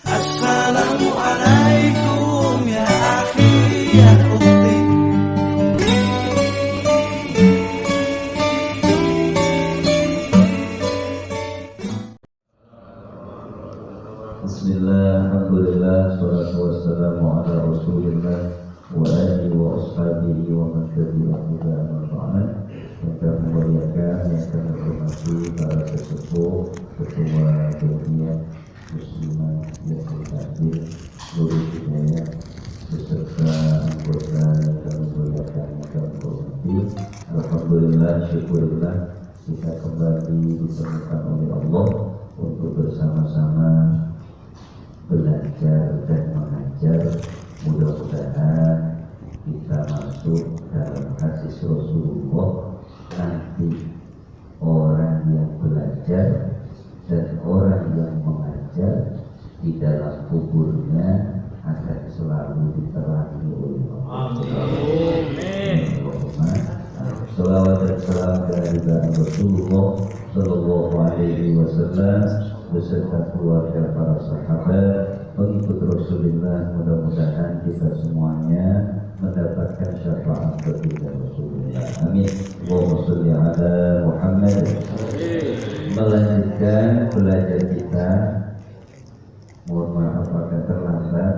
Assalamualaikum ya akhi ya ukhti. Bismillah, alhamdulillah, salatu wassalamu ala rasulillah wa alihi wa ashabihi wa man tabi'ahu ila ma'ad. Yang kami muliakan, yang kami hormati para sesepuh, ketua dunia muslimah yang berhadir, seluruh hidayah beserta anggota yang kami muliakan, yang kami hormati. Alhamdulillah, syukurillah, kita kembali dipertemukan oleh Allah untuk bersama-sama belajar dan mengajar. Mudah-mudahan kita masuk dalam hadis Rasulullah, nanti orang yang belajar dan orang yang mengajar di dalam kuburnya akan selalu diterangi oleh Allah. Amin. Salawat dan salam kepada Rasulullah Sallallahu Alaihi Wasallam beserta keluarga para sahabat pengikut Rasulullah. Mudah-mudahan kita semuanya mendapatkan syafaat baginda Rasulullah. Amin. Allahumma sholli ala Muhammad. Melanjutkan belajar kita. Mohon maaf agak terlambat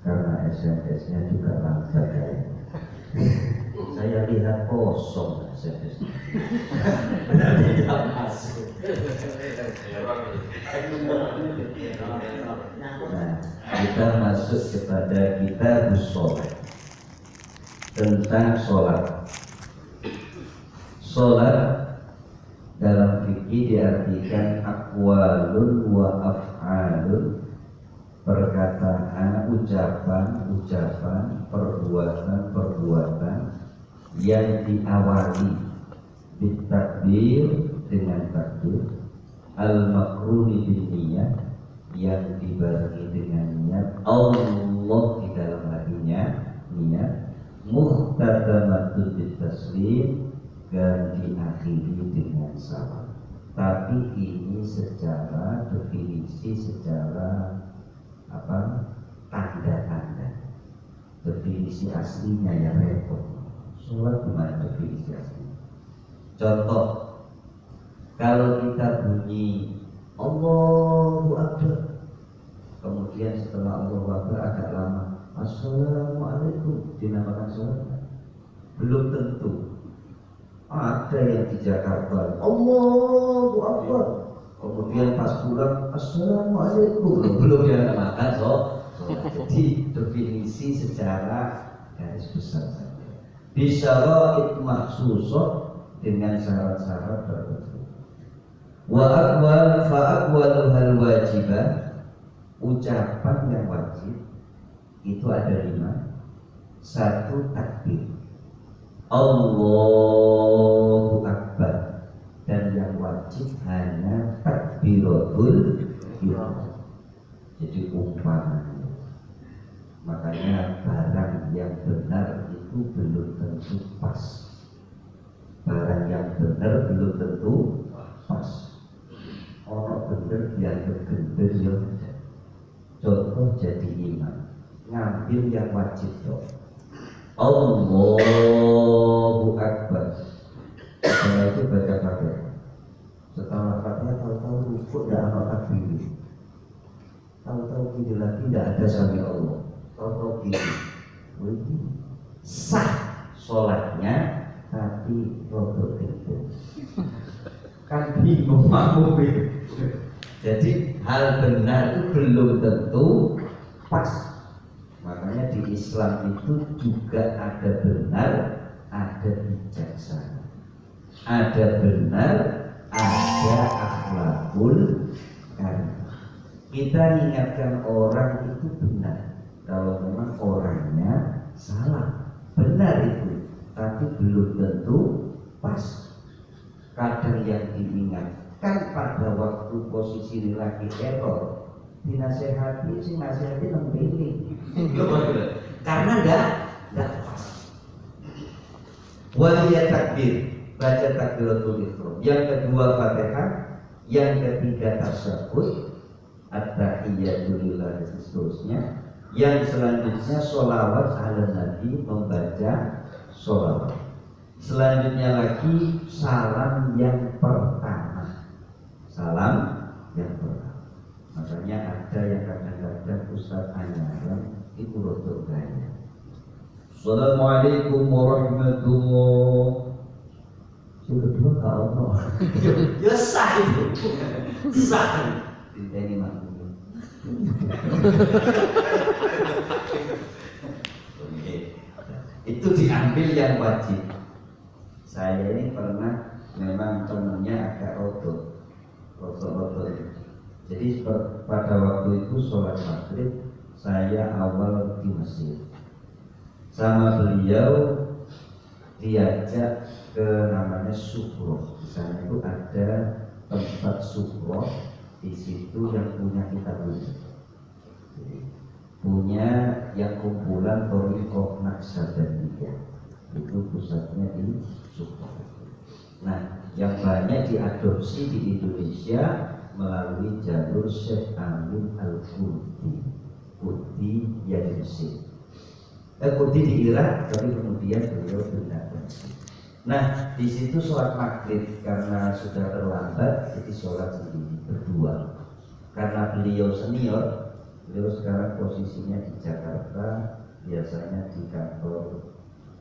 karena SMS-nya juga lancar ya. Saya lihat kosong SMS-nya. Tidak masuk. Nah, kita masuk kepada kitab sholat, tentang sholat. Sholat dalam fikih diartikan aqwalun wa af'alun, perkataan, ucapan, perbuatan yang diawali bitakbir, dengan takbir, al-makruni bin niyah, yang dibarengi dengan niat Allah di dalam hatinya, niat muhtadamatun bitaslim, dan diakhiri dengan salam. Tapi ini secara definisi, secara tanda-tanda. Definisi aslinya yang repot. Sholat gimana definisi asli? Contoh, kalau kita bunyi Allahu Akbar, kemudian setelah Allahu Akbar agak lama Assalamualaikum, dinamakan sholat? Belum tentu. Ada yang di Jakarta Allahu Akbar, kemudian pas pulang Assalamualaikum, belum dinamakan sholat. Jadi definisi secara garis besar saja. Bisyara'id mahsusah, dengan syarat-syarat tertentu. Wa aqwal fa aqwaluhal wajibah, ucapan yang wajib itu ada 5. 1 takbir, Allahu Akbar, dan yang wajib hanya takbiratul ihram. Jadi umpamanya, makanya barang yang benar itu belum tentu pas. Barang yang benar belum tentu pas. Orang benar dianggap gender ya. Contoh jadi imam, ngambil yang wajib dong. Allahu Akbar. Setelah itu baca Fatihah. Setelah Fatihah tahu-tahu rukuk dan apa takbir. Tahu-tahu gini lagi tidak ada sami Allah. Tahu-tahu gini. Sah sholatnya, tapi rodok itu kan bingung makmum itu. Jadi hal benar itu belum tentu pas. Makanya di Islam itu juga ada benar, ada bijaksana, ada benar, ada akhlakul karimah. Kita ingatkan orang itu benar kalau memang orangnya salah. Benar itu, tapi belum tentu pas. Kadang yang diingatkan pada waktu posisi lagi error, dinasehati sih nasehati memilih. Karena enggak pas. Waliyat takbir, baca takbiratul ihram. Yang kedua Fatihah, yang ketiga tasyahud, at-tahiyyatu lillah dan seterusnya. Yang selanjutnya sholawat ala Nabi, membaca sholawat. Selanjutnya lagi salam yang pertama. Salam yang pertama. Makanya ada yang kadang-kadang Ustaz Anyaran itu rotok gaya. Assalamualaikum warahmatullahi. Yang kedua gak ono. Ya sah itu. Sah. Ini makmum. Itu diambil yang wajib. Saya ini pernah memang temennya agak rotok. Jadi pada waktu itu sholat maghrib saya awal di masjid. Sama beliau diajak ke namanya Sukroh. Di sana itu ada tempat Sukroh, di situ yang punya kita punya yang kumpulan Thariqah Naqsabandiyah. Itu pusatnya di Sukroh. Nah, yang banyak diadopsi di Indonesia melalui jalur Syekh Amin Al-Qurdi yang di Mesir. Qurdi di Irak, tapi kemudian beliau pindah ke Mesir. Nah, di situ sholat maghrib karena sudah terlambat, jadi sholat sendiri berdua. Karena beliau senior, beliau sekarang posisinya di Jakarta, biasanya di kantor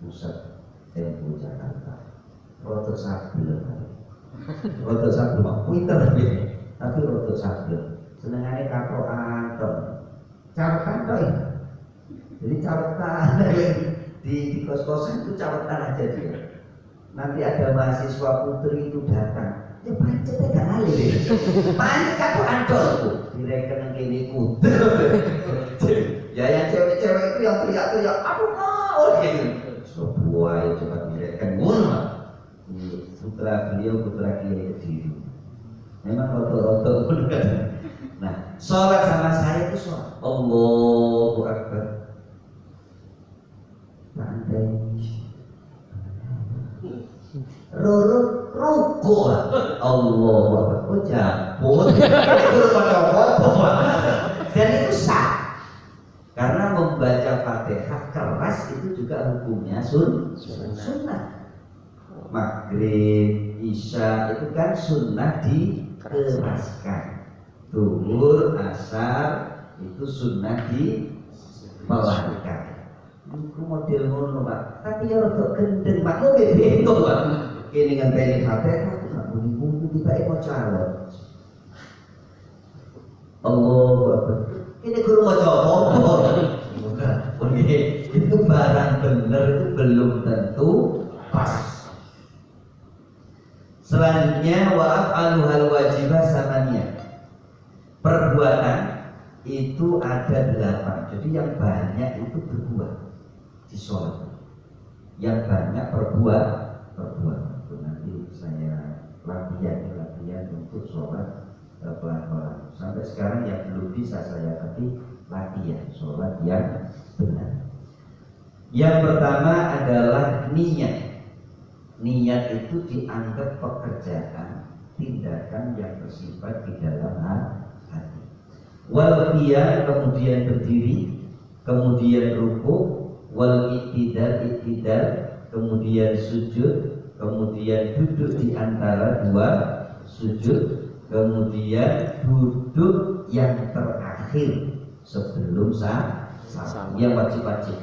pusat NU Jakarta. Rotok sabel, Twitter gitu. Tapi rotok sabel. Senengannya kaproan, cawetan toh. Jadi cawetan di kos-kosan itu cawetan aja dia. Nanti ada mahasiswa putri itu datang, ya pancetnya gak alih deh. Pancet kaproan toh. Direken kene kudu. Ya yang cewek-cewek itu yang teriak-teriak, aku mau gitu. Sebuah coba direken ngono. Putra beliau putra Kiai Kediri. Memang roto-roto pun kan. Nah, sholat sama saya itu sholat Allahu Akbar. Santai. Ruku Allahu Akbar. Oh jabut. Itu pada apa? Dan itu sah. Karena membaca Fatihah keras itu juga hukumnya sunnah. Maghrib, Isya itu kan sunnah dikeraskan. Zuhur, Asar itu sunnah dipelankan. Itu model ngono Pak. Tapi ya rada gendeng Pak, kok beda Pak. Kene ngenteni Fatihah nggak bunyi-bunyi tiba-tiba mau calon. Allahu Akbar. Ini guru maca apa? Oke, itu barang bener itu belum tentu pas. Selanjutnya wa'af'aluhal wajibah samanya. Perbuatan itu ada 8. Jadi yang banyak itu berbuat di sholat. Yang banyak perbuat. Itu nanti saya latihan untuk sholat pelan-pelan. Sampai sekarang yang belum bisa saya tapi latihan sholat yang benar. Yang pertama adalah niat. Niat itu dianggap pekerjaan, tindakan yang bersifat di dalam hati. Wal qiyam, kemudian berdiri, kemudian ruku, wal iktidal, kemudian sujud, kemudian duduk di antara dua sujud, kemudian duduk yang terakhir sebelum salam, yang wajib-wajib.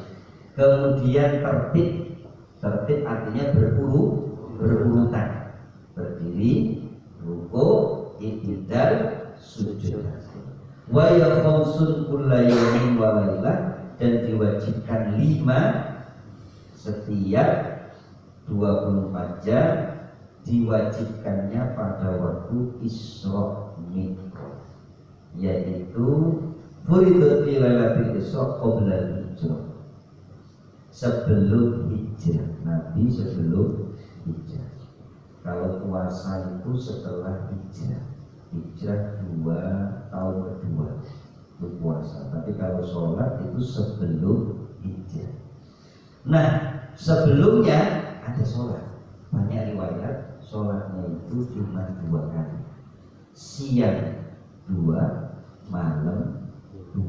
Kemudian tertib artinya berurutan, berdiri, ruku, iktidal, sujud. Wa ya khamsun kulla yawmin wa lailah, dan diwajibkan 5 setiap 24 jam, diwajibkannya pada waktu Isra Mi'raj, yaitu furidat fi lailatul Isra qabla al-hijrah, sebelum hijrah. Nabi sebelum hijrah. Kalau puasa itu setelah hijrah. Hijrah 2 tahun kedua itu puasa. Tapi kalau sholat itu sebelum hijrah. Nah, sebelumnya ada sholat. Banyak riwayat sholatnya itu cuma 2 kali. Siang 2, malam 2.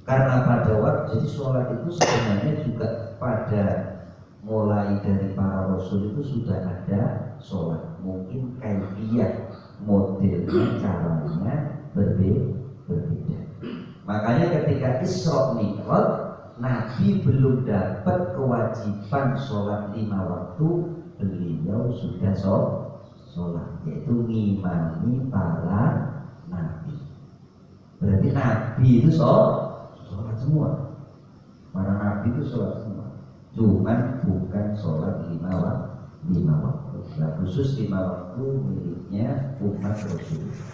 Karena pada waktu jadi sholat itu sebenarnya juga pada mulai dari para rasul itu sudah ada sholat. Mungkin kaifiyah modelnya caranya berbeda. Makanya ketika Isra Mi'raj Nabi belum dapat kewajiban sholat 5 waktu, beliau sudah sholat, yaitu ngimami para nabi. Berarti nabi itu sholat semua. Para nabi itu sholat semua. Cuman bukan sholat 5 waktu. Nah, khusus 5 waktu miliknya umat Rasulullah.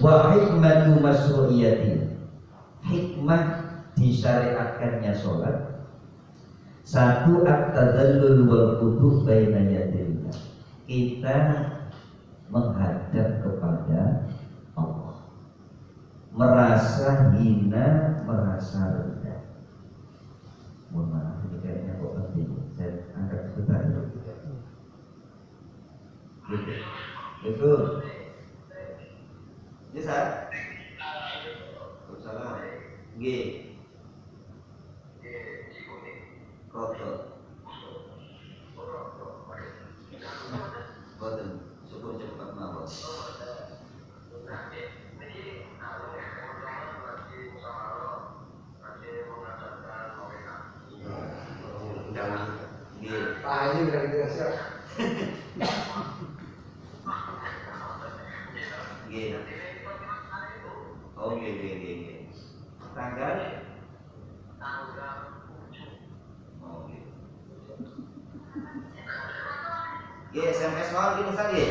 Wa hikmatu masru'iyatin. Hikmah disyariatkannya sholat. 1 at-tadallul wal quduh baina yadillah. Kita menghadap kepada Allah, merasa hina, merasa rendah. Mohon maaf, ini kayaknya kok penting. Saya angkat sebentar dulu. Itu bisa? Salam. G. Kotor. Kotor. Syukur cepat mawar. Ini udah gitu ya siap. Oke. Tanggal. SMS mau gini tadi.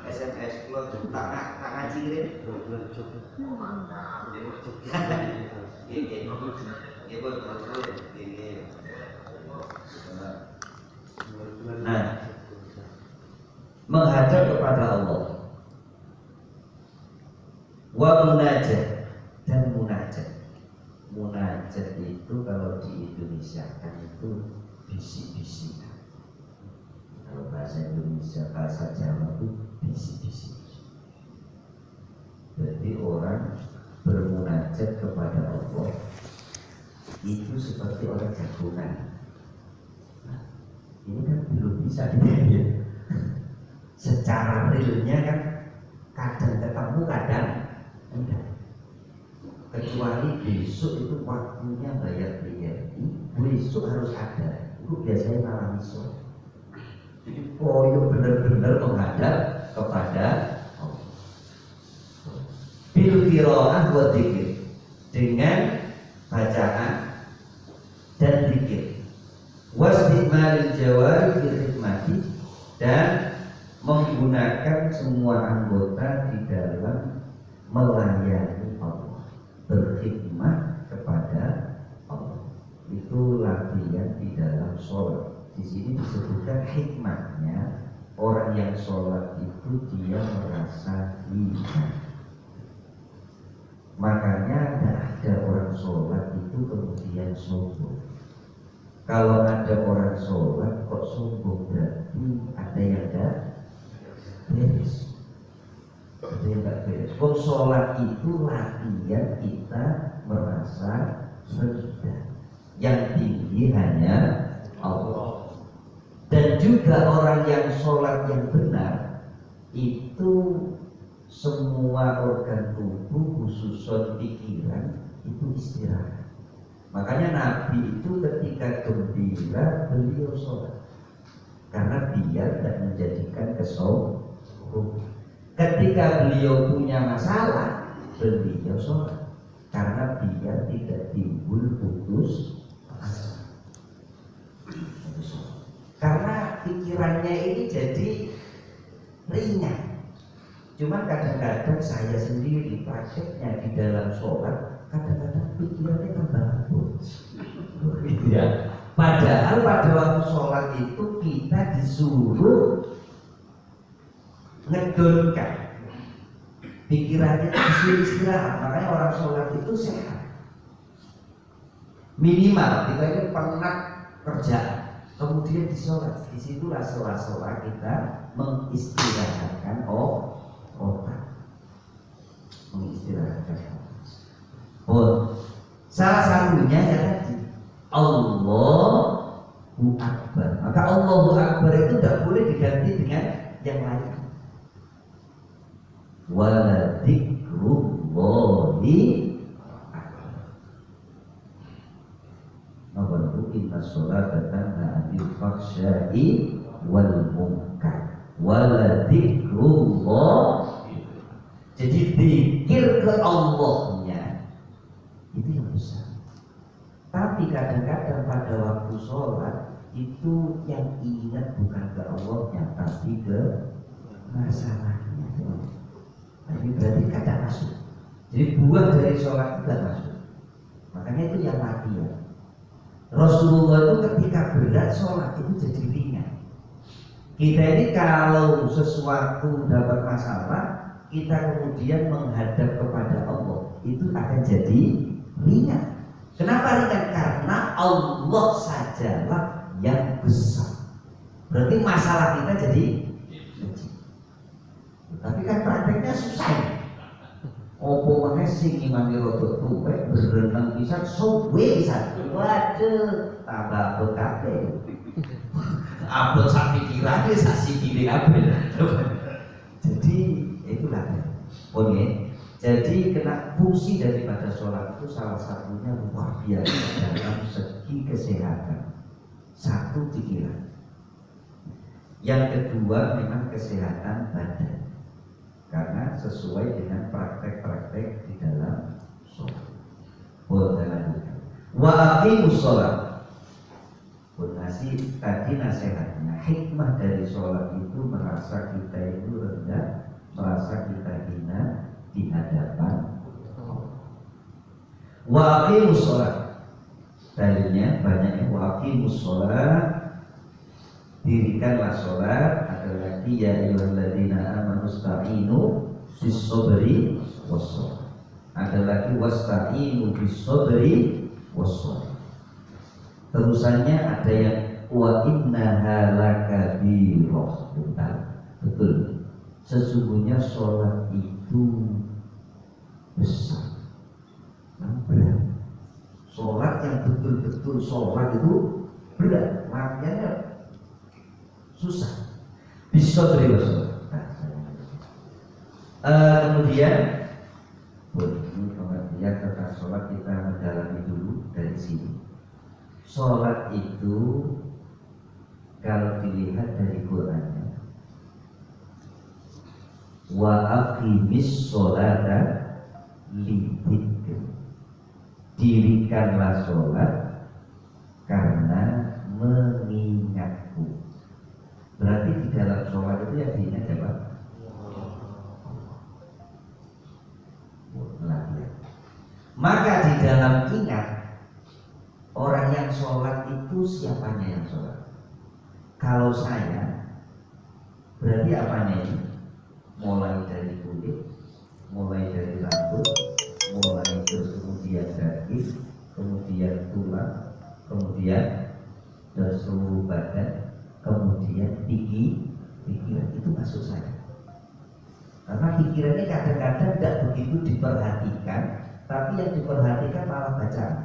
SMS keluar tak ngaji gini. Nah, menghadap kepada Allah. Wa munajat dan munajat. Munajat itu kalau di Indonesia kan itu bisik-bisikan. Kalau bahasa Indonesia, bahasa Jawa itu bisik-bisik. Jadi orang bermunajat kepada Allah itu seperti orang jagungan. Nah, ini kan belum bisa dilihat. Secara realnya kan kadang ketemu, kadang enggak. Kecuali besok itu waktunya bayar BRI, besok harus ada. Itu biasanya malam besok. Jadi koyo benar-benar menghadap kepada Allah. Bil qiraah wa dzikir, dengan bacaan dan zikir. Wasdimalil jawari fil khidmati, dan menggunakan semua anggota di dalam melayani Allah, berkhidmat kepada Allah. Itu latihan di dalam sholat. Di sini disebutkan hikmahnya, orang yang sholat itu dia merasa hina. Makanya tidak ada orang sholat itu kemudian sombong. Kalau ada orang sholat kok sombong, berarti ada yang tidak beres. Ada yang tidak beres. Kok sholat itu latihan kita merasa rendah. Yang tinggi hanya Allah. Dan juga orang yang sholat yang benar itu semua organ tubuh khususnya pikiran itu istirahat. Makanya Nabi itu ketika gembira beliau sholat, karena biar tidak menjadikan kesombongan. Ketika beliau punya masalah beliau sholat, karena biar tidak timbul putus asa. Karena pikirannya ini jadi ringan. Cuman kadang-kadang saya sendiri prakteknya di dalam sholat, kadang-kadang pikirannya tambah abot. Gitu ya. Padahal pada waktu sholat itu kita disuruh ngedonkan pikirannya, disuruh istirahat. Makanya orang sholat itu sehat. Minimal kita ini penat kerjaan, kemudian disolat, disitulah sela-sela kita mengistirahatkan otak. pengaruhnya ya tadi Allahu Akbar. Maka Allahu Akbar itu tidak boleh diganti dengan yang lain. Wala dzikrullahi akbar. Nomor 2, inna sholata tanha 'anil fahsya'i wal munkar. Wala dzikrullah. Jadi zikir ke Allahnya itu yang besar. Tapi kadang-kadang pada waktu sholat itu yang ingat bukan ke Allahnya tapi ke masalahnya. Nah, ini berarti kata masuk. Jadi buat dari sholat itu masuk. Makanya itu yang mati ya. Rasulullah itu ketika berat sholat itu jadi ringan. Kita ini kalau sesuatu dapat masalah, kita kemudian menghadap kepada Allah, itu akan jadi ringan. Kenapa ringan? Karena Allah sajalah yang besar. Berarti masalah kita jadi kecil. Tapi kan prakteknya susah. Opo meneh sing imane rada tuwek berenang pisan suwe pisan. Waduh, tambah abot kabeh. Abot sak pikirane sak sikile kabeh. Jadi itulah. Oke. Jadi kena fungsi daripada sholat itu salah satunya luar biasa dalam segi kesehatan. Satu, pikiran. Yang kedua memang kesehatan badan. Karena sesuai dengan praktek-praktek di dalam sholat. Wa aqimus sholat. Tadi nasihatnya, hikmah dari sholat itu merasa kita itu rendah, merasa kita hina di hadapan Allah. Wa aqimus sholat. Dalilnya banyaknya wa aqimus sholat. Dirikanlah sholat. Ada lagi ya ayyuhalladzina amanu sta'inu bis-sabri was-shalah. Ada lagi wasta'inu bis-sabri was-shalah. Terusannya ada yang wa innaha lakabirah. Betul. Sesungguhnya sholat itu besar, berat. Sholat yang betul-betul sholat itu berat, makanya susah. Bisa beri kemudian ini pengertian tentang sholat kita mendalami dulu dari sini. Sholat itu kalau dilihat dari Qurannya, wa aqimis sholata lidzikri. Dirikanlah sholat karena mengingatku. Berarti di dalam sholat itu yang diingat apa? Maka di dalam ingat, orang yang sholat itu siapanya yang sholat? Kalau saya, berarti apanya ini? Mulai dari kulit, mulai dari rambut, mulai terus kemudian daging, kemudian tulang, kemudian seluruh badan, kemudian pikiran itu masuk saya. Karena pikirannya kadang-kadang tidak begitu diperhatikan, tapi yang diperhatikan malah bacaan.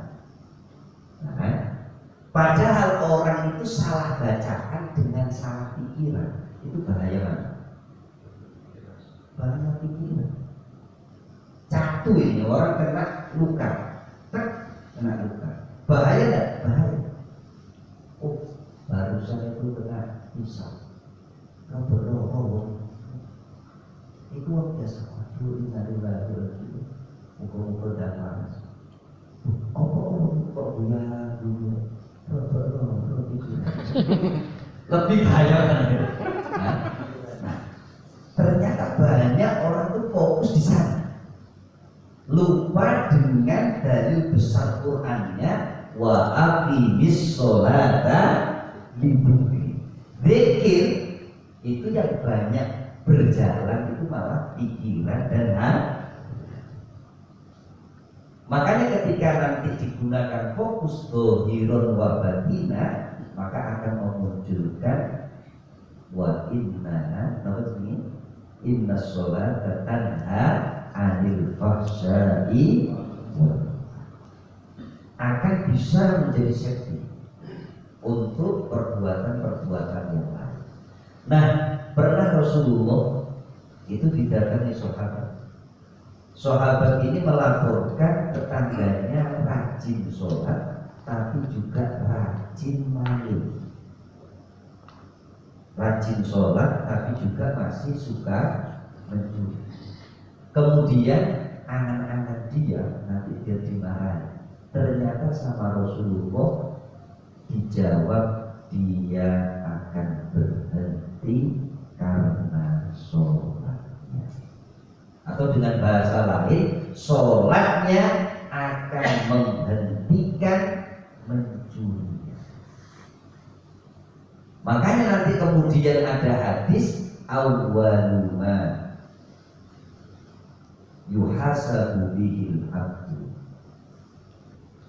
Nah, padahal orang itu salah bacaan dengan salah pikiran, itu bahaya banget. Bahaya pikiran. Catu ini orang kena luka, kena luka. Bahaya enggak? Bahaya. Oh, barusan itu kena pisau. Kau berdoa, itu biasa. Aduh, innalillahi wa inna ilaihi. Muka-muka dan panas. Kok buya dulu? Lebih bahaya kan? Nah, ternyata banyak orang itu fokus di sana, lupa dengan dalil besar Qur'annya, wa aqimis sholata lidzikri. Zikir itu yang banyak berjalan itu malah pikiran dan hati. Makanya ketika nanti digunakan fokus dohirun wa batina, maka akan memunculkan wa inna sholata tanha 'anil fahsya'i. akan bisa menjadi safety untuk perbuatan-perbuatan yang lain. Nah, pernah Rasulullah itu didatangi sahabat ini melaporkan tetangganya rajin sholat tapi juga rajin maling. Rajin sholat tapi juga masih suka mencuri. Kemudian anak-anak dia nanti dia dimarahi. Ternyata sama Rasulullah dijawab dia akan berhenti karena sholatnya, atau dengan bahasa lain sholatnya akan menghentikan mencuri. Makanya nanti kemudian ada hadis awwaluma yuhasabu bihil abdu,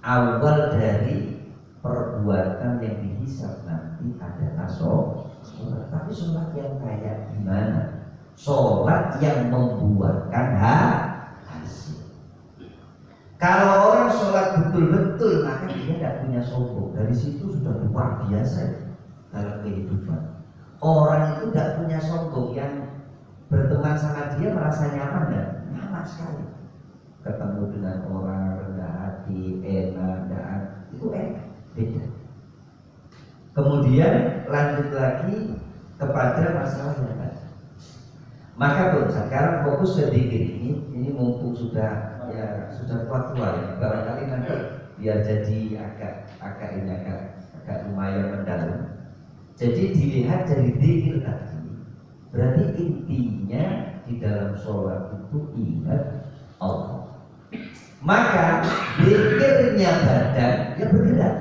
awal dari perbuatan yang dihisab nanti adalah sholat. Tapi sholat yang kayak gimana? Sholat yang membuahkan hasil. Kalau orang sholat betul-betul, maka dia tidak punya sombong. Dari situ sudah luar biasa dalam kehidupan. Orang itu tidak punya sombong, yang berteman sama dia merasa nyaman dan nyaman sekali. Ketemu dengan orang rendah hati, enak, itu enak, beda. Kemudian lanjut lagi kepada masalah yang lain. Maka sekarang fokus ke zikir ini mumpung sudah tua ya, barangkali nanti biar jadi agak lumayan mendalam. Jadi dilihat dari zikir tadi, berarti intinya di dalam sholat itu ingat Allah. Maka zikirnya badan ya bergerak.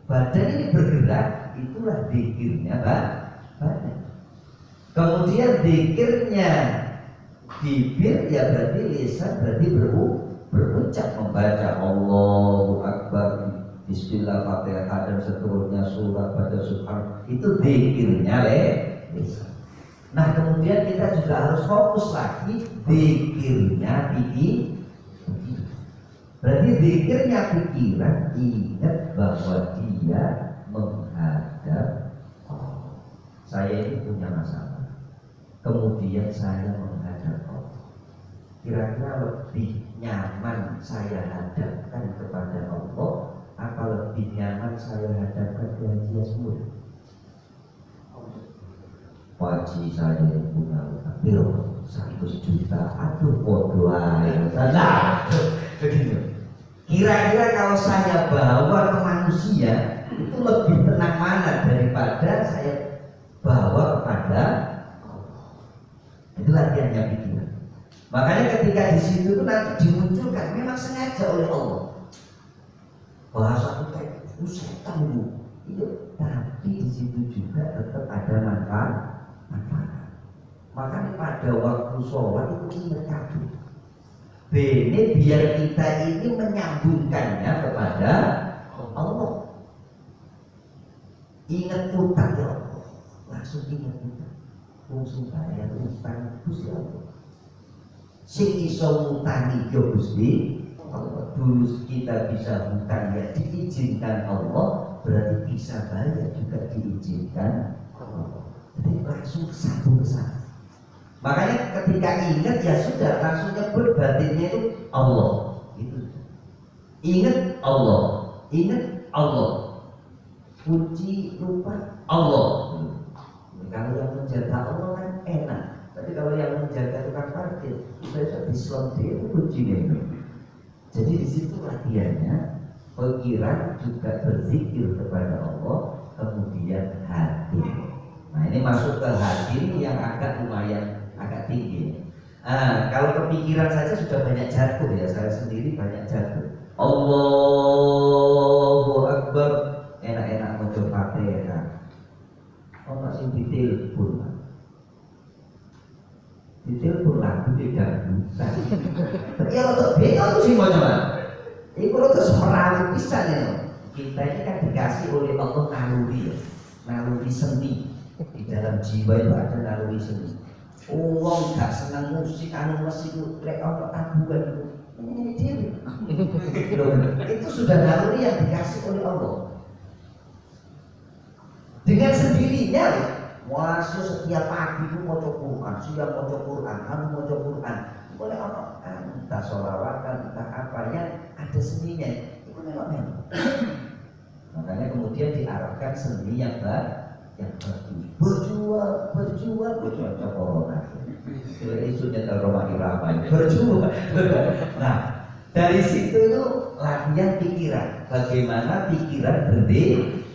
Badan ini bergerak, itulah zikirnya badan. Kemudian zikirnya bibir ya berarti lisan, berarti berucap membaca Allahu Akbar, Bismillah, Fatihah dan seterusnya, surat pada subhan, itu zikirnya lisan. Nah kemudian kita juga harus fokus lagi zikirnya pikiran. Berarti zikirnya pikiran, ingat bahwa dia menghadap Allah. Saya ini punya masalah, kemudian saya menghadap Allah. Kira-kira lebih nyaman saya hadapkan kepada Allah, apa lebih nyaman saya hadapkan ke Haji Yasmur? Wajib saya punya utang 100 juta, aduh bodoh aja. Begitu. Kira-kira kalau saya bawa ke manusia itu lebih tenang mana daripada saya bawa kepada Allah. Itu latihannya pikiran. Makanya ketika di situ nanti dimunculkan memang sengaja oleh Allah. Bahasa kita itu setan itu, tapi di situ juga tetap ada manfaat. Makanya pada waktu sholat itu ingat kabeh. Bene biar kita ini menyambungkannya kepada Allah. Ingat utang ya Allah, langsung ingat utang. Fungsi bayar utang Gusti Allah. Sing iso ngutangi yo Gusti Allah. Dulu kita bisa hutang ya diizinkan Allah, berarti bisa bayar juga diizinkan Allah. Jadi langsung satu kesana. Makanya ketika ingat ya sudah langsung nyebut batinnya itu Allah. Itu. Ingat Allah, ingat Allah. Kunci lupa Allah. Kalau yang menjaga Allah kan enak. Tapi kalau yang menjaga tukang parkir, saya dislom dia itu kuncinya itu. Jadi di situ latihannya, pikiran juga berzikir kepada Allah, kemudian hati. Nah ini masuk ke hati yang lumayan agak tinggi. Kalau kepikiran saja sudah banyak jatuh ya, saya sendiri banyak jatuh. Allahu Akbar, enak-enak mau Fatihah. Oh masih ditelepon lagu di dangdutan. Tapi ya untuk beda tuh sih mau coba. Ini kalau terus meralu pisan ya. Kita ini kan dikasih oleh Allah naluri seni. Di dalam jiwa itu ada naluri seni. Wong gak seneng musik anu musik lek ono tabungan itu. Ini dhewe. Itu sudah naluri yang dikasih oleh Allah. Dengan sendirinya masuk setiap pagi itu maca Quran, siang maca Quran, maca Quran. Boleh ono entah sholawatan, entah apa yang ada seninya. Itu memang. Makanya kemudian diarahkan seni yang berjuang corona. Itu nyetel Roma Irama berjuang. Nah, dari situ itu latihan pikiran. Bagaimana pikiran berdiri.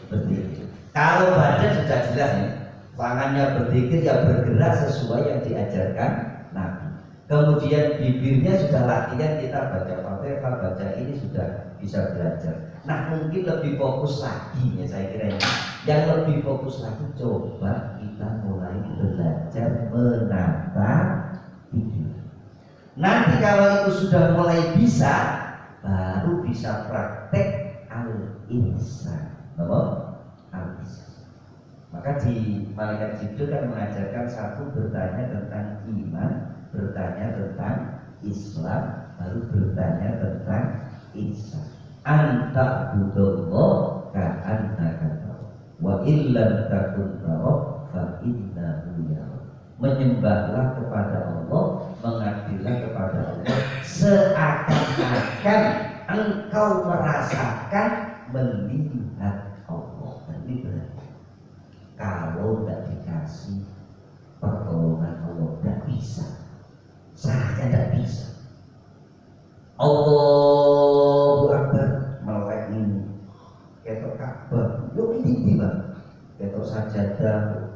Kalau badan sudah jelas nih, tangannya berzikir ya bergerak sesuai yang diajarkan Nabi. Kemudian bibirnya sudah latihan, kita baca Fatihah, baca ini sudah bisa belajar. Nah mungkin lebih fokus lagi ya saya kira ini. Yang lebih fokus lagi coba kita mulai belajar menata pikiran. Nanti kalau itu sudah mulai bisa, baru bisa praktek al-insan. Maka di Malaikat Jibril kan mengajarkan satu bertanya tentang iman, bertanya tentang Islam, baru bertanya tentang ihsan. Anta budullah ka'annaka tarahu wa illam takun tarahu fa innahu yarahu. Menyembahlah kepada Allah, mengabdilah kepada Allah seakan-akan engkau merasakan melihat Allah. Ini benar. Kalau tidak dikasih pertolongan Allah tidak bisa, saya tidak bisa. Allahu Akbar melek ini, ketok Ka'bah, yo ini bang, ketok sajadah,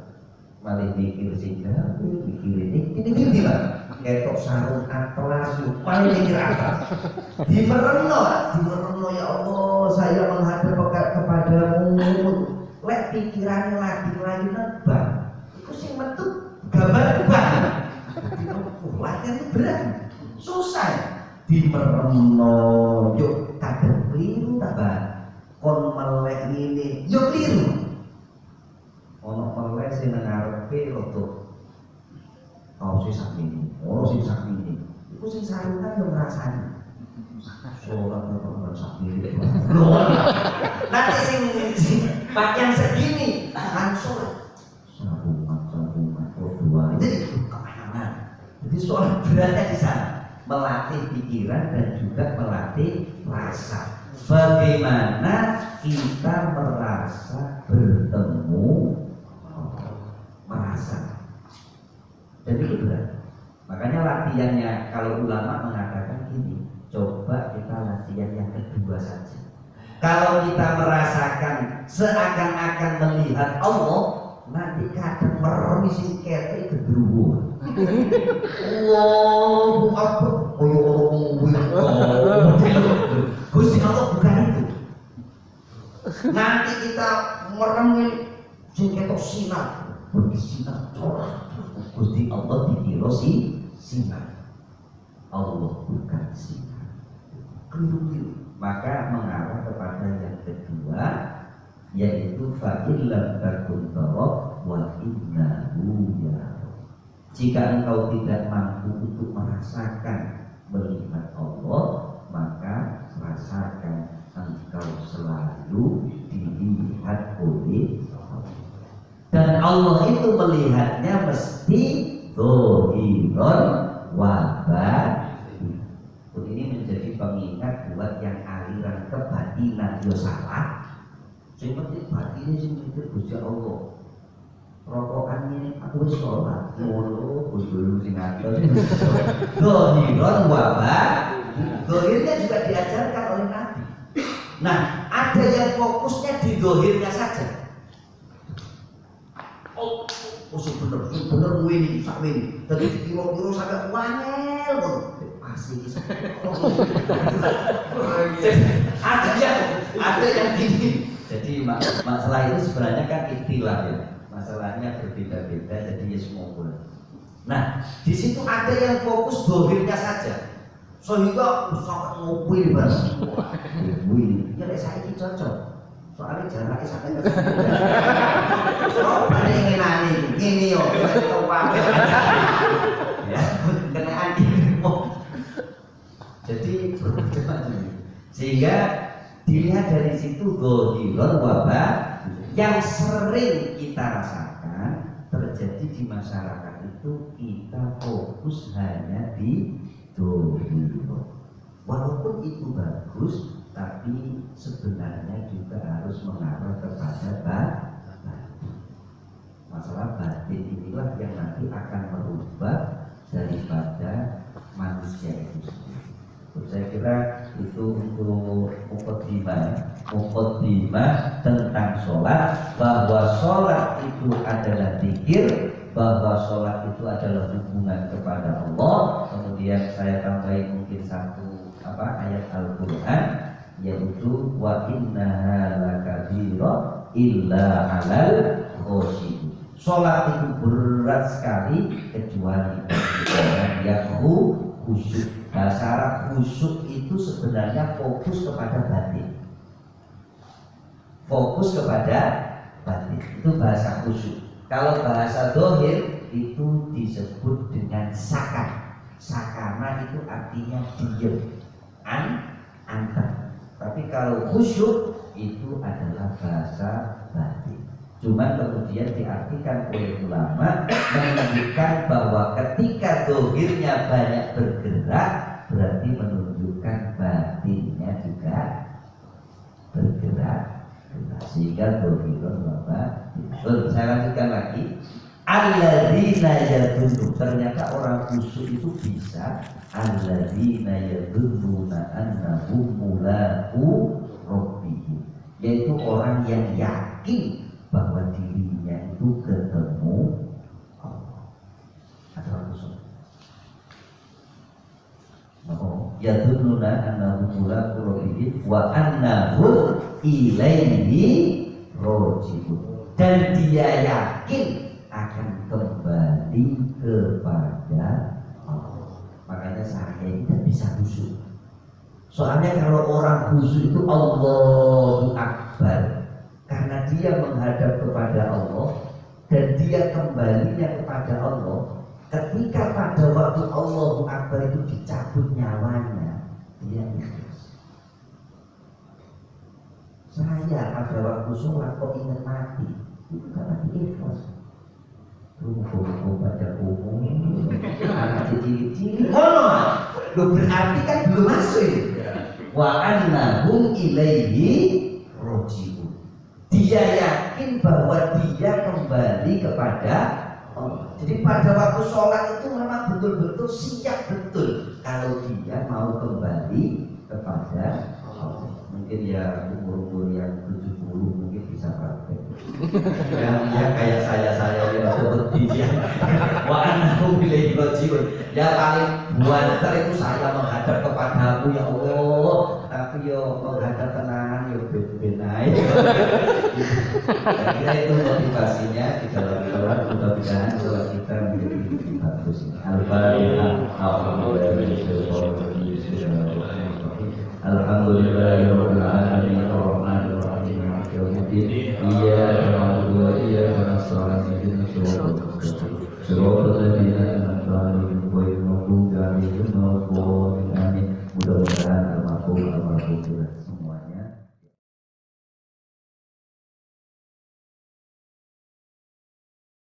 malih pikir singgah, pikir ini bang, ketok sarung atlas, paling mikir apa? Dimerenno ya Allah, saya menghadap kepadamu. Lek pikirannya lagi nebak, itu sing metu gambar nebak. Latihan itu berat, susah. Dimeremno, yuk kadang keliru tabah. Kon melek ini, yuk keliru. Ono melek sing ngarepe untuk kau sih sakmini, sih sakmini. Itu sing sarungan yang ngrasani. Sholat berapa sakmini? Nanti sing pakaian segini langsung sambungan dua jadi kemana-mana. Jadi soal beratnya di sana melatih pikiran dan juga melatih rasa. Bagaimana kita merasa bertemu, merasa. Dan itu berat. Makanya latihannya kalau ulama mengatakan gini, coba kita latihan yang kedua saja. Kalau kita merasakan seakan-akan melihat Allah, nanti kadang meremisi kete gedruwo. Allahu Akbar. Gusti Allah bukan itu. Nanti kita meremi sing ketok sinar, bersinar corak. Gusti Allah dikira sinar. Allah bukan sinar. Keliru. Maka mengarah kepada yang kedua, yaitu fa'illam takun taraf wa innahu yarahu. Jika engkau tidak mampu untuk merasakan melihat Allah, maka rasakan engkau selalu dilihat oleh Allah. Dan Allah itu melihatnya mesti zahirun wa batin. Ini menjadi pengingat buat yang aliran kebatinan yo salah. Sing penting batin sing mikir Gusti Allah. Rokokan ini aku wis sholat, ngono Gusti sing ngatur. Dohiron wabah. Dohirnya juga diajarkan oleh Nabi. Nah, ada yang fokusnya di dohirnya saja. Bener ini, sak ini. Tadi kira-kira sampai wangel pun. Asli. Ada yang gini. Jadi masalah itu sebenarnya kan ikhtilaf ya. Masalahnya berbeda-beda, jadi ya semua boleh. Nah, di situ ada yang fokus dohirnya saja. Sehingga sangat ngupil banget. Ya saya ini cocok. Soalnya jaraknya sampai ke sana. Oh, ada yang ngenani, ini yo, keuang. Ya, kenaan ilmu. Jadi sehingga dilihat dari situ gohirun wabah yang sering kita rasakan terjadi di masyarakat itu kita fokus hanya di gohirun. Walaupun itu bagus, tapi sebenarnya juga harus mengarah kepada batin. Masalah batin inilah yang nanti akan merubah daripada manusia itu sendiri. Saya kira itu untuk mukadimah tentang sholat, bahwa sholat itu adalah zikir, bahwa sholat itu adalah hubungan kepada Allah. Kemudian saya tambahin mungkin satu ayat Al-Quran, yaitu wa innaha lakabira illa alal khosyin. Sholat itu berat sekali kecuali bagi orang yang khusyuk. Nah, syarat khusyuk itu sebenarnya fokus kepada batin. Fokus kepada batin itu bahasa khusyuk. Kalau bahasa dohir itu disebut dengan sakan. Sakana itu artinya diam, antar. Tapi kalau khusyuk itu adalah bahasa batin. Cuma kemudian diartikan oleh ulama menunjukkan bahwa ketika dohirnya banyak bergerak, berarti menunjukkan batinnya juga bergerak. Sehingga dohirun batin. Saya lanjutkan lagi. Alladzina yadunnu, ternyata orang khusyuk itu bisa alladzina yadunnuna annahum mulaqu rabbihim, yaitu orang yang yakin bahwa dirinya itu ketemu Allah. Ada orang khusyuk. Yadunnuna annahum mulaqu rabbihim wa annahum ilaihi raji'un, dan dia yakin akan kembali kepada Allah. Makanya saya tidak bisa khusyuk. Soalnya kalau orang khusyuk itu Allahu Akbar, karena dia menghadap kepada Allah dan dia kembalinya kepada Allah. Ketika pada waktu Allahu Akbar itu dicabut nyawanya, dia ikhlas. Saya pada waktu sholat kok ingat mati, itu karena ikhlas. Rumput baca umum, anak cicil-cicil, lo berarti kan belum masuk. Wa annahum ilaihi raji'un. Dia yakin bahwa dia kembali kepada Allah. Jadi pada waktu sholat itu memang betul-betul siap betul kalau dia mau kembali kepada Allah. Mungkin ya umur yang 70 mungkin bisa praktek. yang kayak saya yang seperti dia. Wa annahu ilaihi raji'un. Ya paling buanter itu saya menghadap kepadamu ya Allah, tapi yo menghadap tenangan yo ben-benae. Kira itu motivasinya di dalam sholat. Mudah-mudahan sholat kita menjadi lebih bagus. Al-Fatihah. Alhamdulillahirabbil alamin arrahmanir rahim maliki yaumiddin iyyaka na'budu wa iyyaka nasta'in ihdinas siratal mustaqim siratal ladzina an'amta 'alaihim ghairil maghdubi 'alaihim waladdallin. Mudah-mudahan al-maqbul